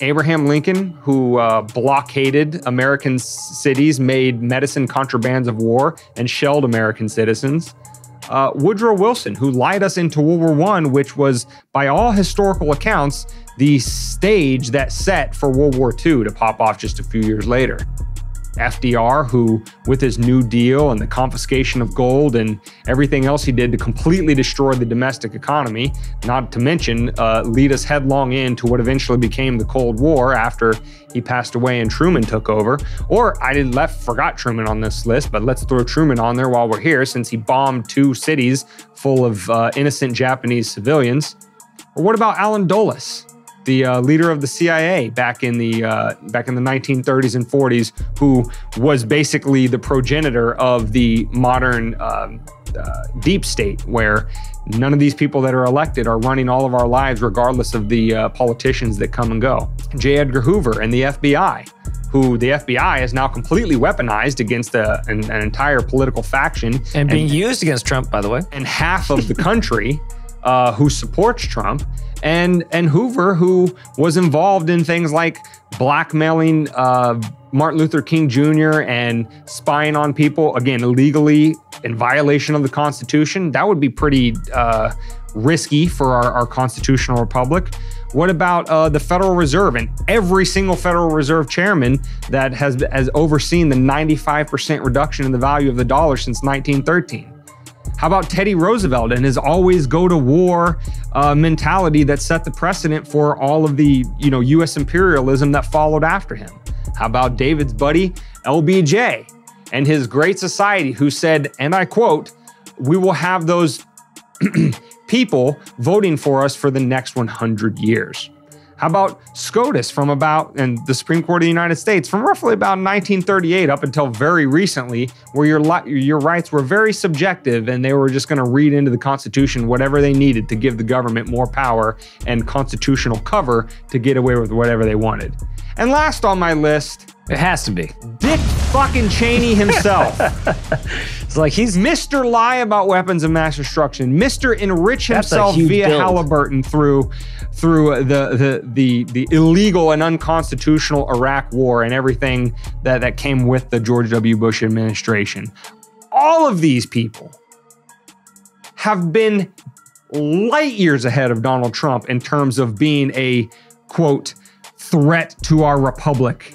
Abraham Lincoln, who blockaded American cities, made medicine contrabands of war, and shelled American citizens. Woodrow Wilson, who lied us into World War I, which was, by all historical accounts, the stage that set for World War II to pop off just a few years later. FDR, who, with his New Deal and the confiscation of gold and everything else he did to completely destroy the domestic economy, not to mention lead us headlong into what eventually became the Cold War after he passed away and Truman took over. Or forgot Truman on this list, but let's throw Truman on there while we're here, since he bombed 2 cities full of innocent Japanese civilians. Or what about Allen Dulles, the leader of the CIA back in the 1930s and 40s, who was basically the progenitor of the modern deep state, where none of these people that are elected are running all of our lives, regardless of the politicians that come and go. J. Edgar Hoover and the FBI, who the FBI is now completely weaponized against an entire political faction. And being used against Trump, by the way. And half of the country who supports Trump. And Hoover, who was involved in things like blackmailing Martin Luther King Jr. and spying on people, again, illegally, in violation of the Constitution. That would be pretty risky for our constitutional republic. What about the Federal Reserve and every single Federal Reserve chairman that has overseen the 95% reduction in the value of the dollar since 1913? How about Teddy Roosevelt and his always go to war mentality that set the precedent for all of the U.S. imperialism that followed after him? How about David's buddy LBJ and his Great Society, who said, and I quote, "We will have those people voting for us for the next 100 years." How about SCOTUS and the Supreme Court of the United States from roughly about 1938 up until very recently, where your rights were very subjective and they were just going to read into the Constitution whatever they needed to give the government more power and constitutional cover to get away with whatever they wanted. And last on my list, it has to be Dick fucking Cheney himself. It's like he's Mr. Lie about weapons of mass destruction, Mr. Enrich himself via Halliburton through the illegal and unconstitutional Iraq War and everything that came with the George W. Bush administration. All of these people have been light years ahead of Donald Trump in terms of being a, quote, threat to our republic